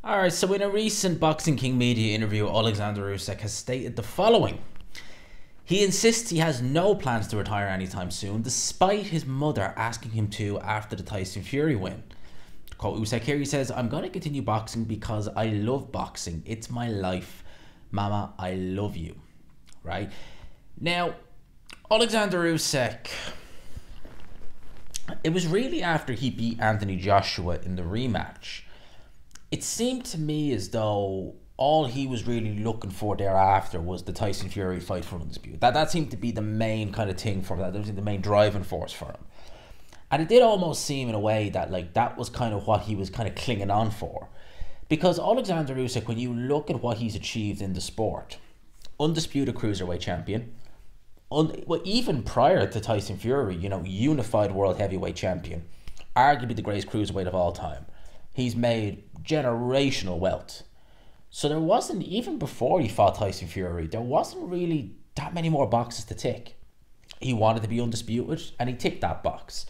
Alright, so in a recent Boxing King media interview, Oleksandr Usyk has stated the following. He insists he has no plans to retire anytime soon, despite his mother asking him to after the Tyson Fury win. To quote Usyk here, he says, "I'm going to continue boxing because I love boxing. It's my life. Mama, I love you." Right? Now, Oleksandr Usyk, it was really after he beat Anthony Joshua in the rematch. It seemed to me as though all he was really looking for thereafter was the Tyson Fury fight for undisputed. That seemed to be the main kind of thing for him. That was the main driving force for him. And it did almost seem in a way that that was kind of what he was kind of clinging on for. Because Oleksandr Usyk, when you look at what he's achieved in the sport, undisputed cruiserweight champion, well, even prior to Tyson Fury, unified world heavyweight champion, arguably the greatest cruiserweight of all time. He's made generational wealth. So there wasn't, even before he fought Tyson Fury, there wasn't really that many more boxes to tick. He wanted to be undisputed, and he ticked that box.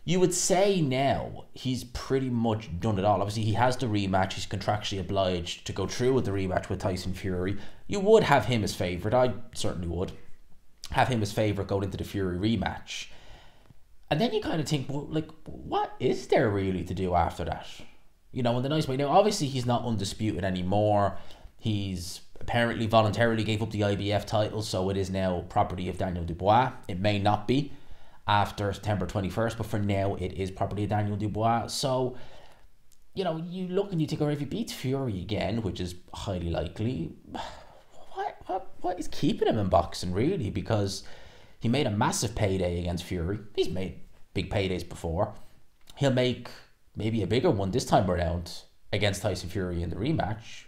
You would say now he's pretty much done it all. Obviously, he has the rematch. He's contractually obliged to go through with the rematch with Tyson Fury. You would have him as favourite. I certainly would have him as favourite going into the Fury rematch. And then you kind of think, well, what is there really to do after that? In the nice way. Now, obviously, he's not undisputed anymore. He's apparently voluntarily gave up the IBF title, so it is now property of Daniel Dubois. It may not be after September 21st, but for now, it is property of Daniel Dubois. So, you look and you think, if he beats Fury again, which is highly likely, what is keeping him in boxing, really? Because he made a massive payday against Fury. He's made big paydays before. He'll make maybe a bigger one this time around against Tyson Fury in the rematch.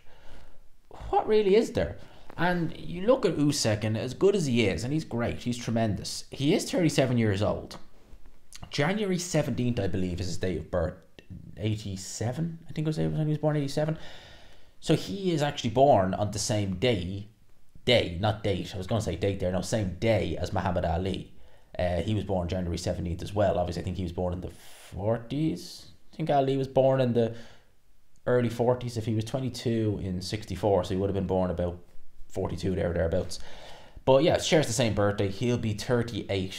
What really is there? And you look at Usyk, and as good as he is, and he's great, he's tremendous, he is 37 years old. January 17th, I believe, is his date of birth. 87, I think it was when he was born, 87. So he is actually born on the same not date, I was going to say date there, no, same day as Muhammad Ali. He was born January 17th as well. Obviously, I think he was born in the 40s. I think Ali was born in the early 40s. If he was 22 in 64, so he would have been born about 42 thereabouts. But yeah, shares the same birthday. He'll be 38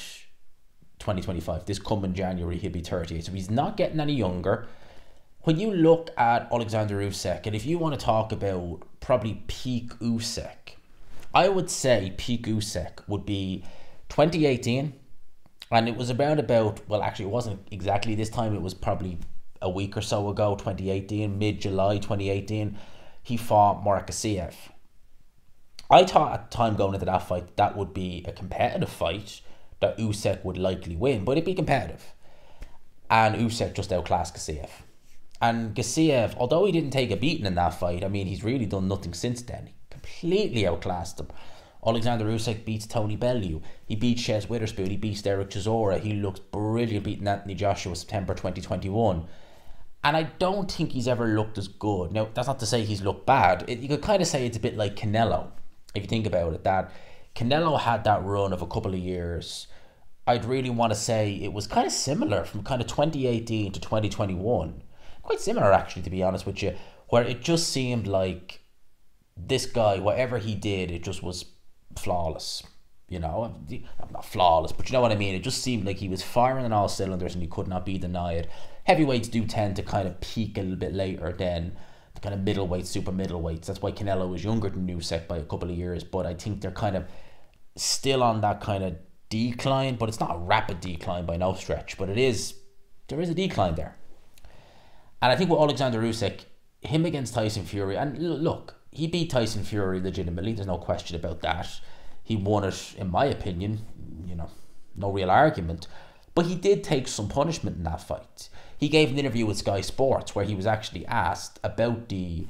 2025. This coming January, he'll be 38. So he's not getting any younger. When you look at Oleksandr Usyk, and if you want to talk about probably peak Usyk, I would say peak Usyk would be 2018. And it was well, actually, it wasn't exactly this time. It was probably a week or so ago, 2018, mid-July 2018. He fought Morakasiev. I thought at the time going into that fight, that would be a competitive fight that Usyk would likely win, but it'd be competitive. And Usyk just outclassed Gassiev. And Gassiev, although he didn't take a beating in that fight, he's really done nothing since then. He completely outclassed him. Oleksandr Usyk beats Tony Bellew. He beats Chez Witherspoon. He beats Derek Chisora. He looks brilliant beating Anthony Joshua September 2021. And I don't think he's ever looked as good. Now, that's not to say he's looked bad. You could kind of say it's a bit like Canelo, if you think about it. That Canelo had that run of a couple of years. I'd really want to say it was kind of similar from kind of 2018 to 2021. Quite similar, actually, to be honest with you, where it just seemed like this guy, whatever he did, it just was flawless. Not flawless, but you know what I mean. It just seemed like he was firing on all cylinders and he could not be denied. Heavyweights do tend to kind of peak a little bit later than the kind of middleweights, super middleweights. That's why Canelo was younger than Usyk by a couple of years, but I think they're kind of still on that kind of decline, but it's not a rapid decline by no stretch, but there is a decline there. And I think with Oleksandr Usyk, him against Tyson Fury, and look, he beat Tyson Fury legitimately, there's no question about that. He won it, in my opinion, no real argument. But he did take some punishment in that fight. He gave an interview with Sky Sports where he was actually asked about the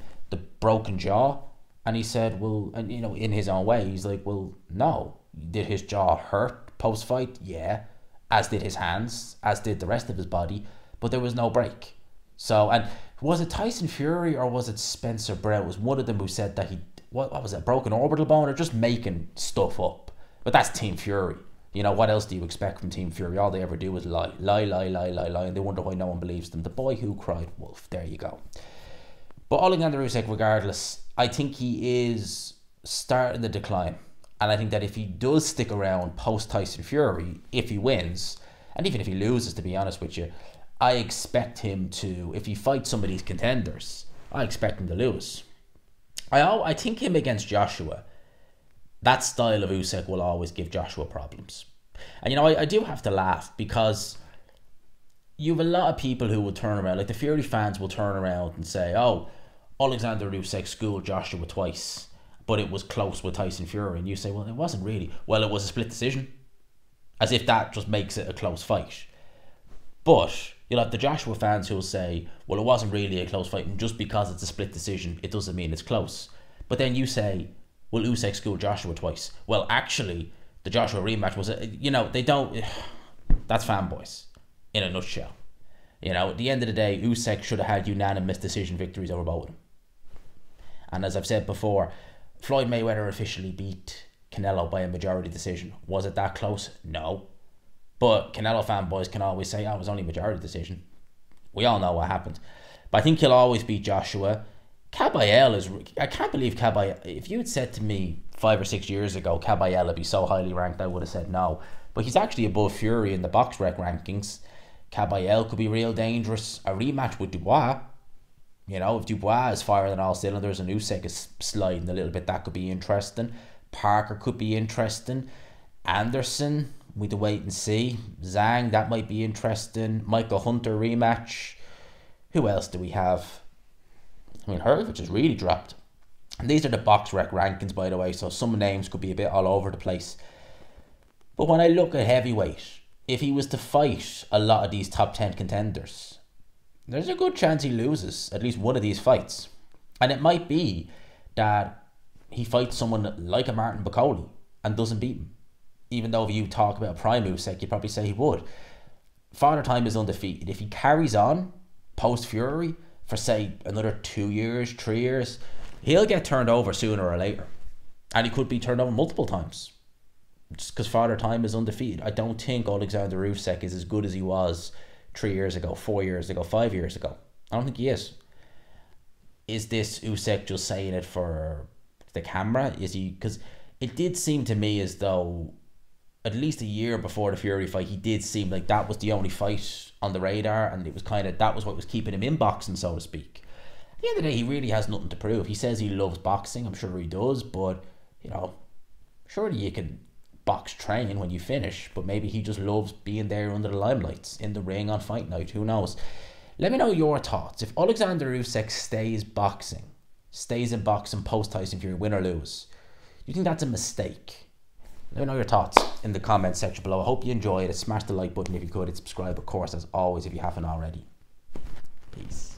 broken jaw, and he said, well, and in his own way, he's like, well, no. Did his jaw hurt post-fight? Yeah. As did his hands, as did the rest of his body, but there was no break. So, and was it Tyson Fury or was it Spencer Brown? It was one of them who said that what was it, broken orbital bone, or just making stuff up. But that's Team Fury. What else do you expect from Team Fury? All they ever do is lie, and they wonder why no one believes them. The boy who cried wolf. There you go. But Oleksandr Usyk, regardless, I think he is starting the decline. And I think that if he does stick around post Tyson Fury, if he wins, and even if he loses, to be honest with you, I expect him to, if he fights some of these contenders, I expect him to lose. I think him against Joshua, that style of Usyk will always give Joshua problems. And I do have to laugh because you have a lot of people who will turn around, like the Fury fans will turn around and say, oh, Oleksandr Usyk schooled Joshua twice, but it was close with Tyson Fury. And you say, well, it wasn't really. Well, it was a split decision. As if that just makes it a close fight. But you'll have the Joshua fans who will say, well, it wasn't really a close fight, and just because it's a split decision, it doesn't mean it's close. But then you say, well, Usyk schooled Joshua twice. Well, actually, the Joshua rematch was, they don't, that's fanboys in a nutshell. At the end of the day, Usyk should have had unanimous decision victories over both of them. And as I've said before, Floyd Mayweather officially beat Canelo by a majority decision. Was it that close? No. But Canelo fanboys can always say, oh, it was only a majority decision. We all know what happened. But I think he'll always beat Joshua. I can't believe Caballero, if you had said to me 5 or 6 years ago, Caballero would be so highly ranked, I would have said no. But he's actually above Fury in the box rec rankings. Caballero could be real dangerous. A rematch with Dubois. If Dubois is firing on all cylinders and Usyk is sliding a little bit, that could be interesting. Parker could be interesting. Anderson, we have to wait and see. Zhang, that might be interesting. Michael Hunter rematch. Who else do we have? Hrgovic has really dropped. And these are the box rec rankings, by the way, so some names could be a bit all over the place. But when I look at heavyweight, if he was to fight a lot of these top 10 contenders, there's a good chance he loses at least one of these fights. And it might be that he fights someone like a Martin Bakole and doesn't beat him. Even though if you talk about prime Usyk, you'd probably say he would. Father Time is undefeated. If he carries on post-Fury for, say, another 2 years, 3 years, he'll get turned over sooner or later. And he could be turned over multiple times. Just because Father Time is undefeated. I don't think Oleksandr Usyk is as good as he was 3 years ago, 4 years ago, 5 years ago. I don't think he is. Is this Usyk just saying it for the camera? Is he? Because it did seem to me as though at least a year before the Fury fight, he did seem like that was the only fight on the radar, and it was that was what was keeping him in boxing, so to speak. At the end of the day, he really has nothing to prove. He says he loves boxing. I'm sure he does, but surely you can box train when you finish, but maybe he just loves being there under the limelights, in the ring on fight night. Who knows? Let me know your thoughts. If Oleksandr Usyk stays in boxing post Tyson Fury, win or lose, do you think that's a mistake? Let me know your thoughts in the comment section below. I hope you enjoyed it. Smash the like button if you could. And subscribe, of course, as always, if you haven't already. Peace.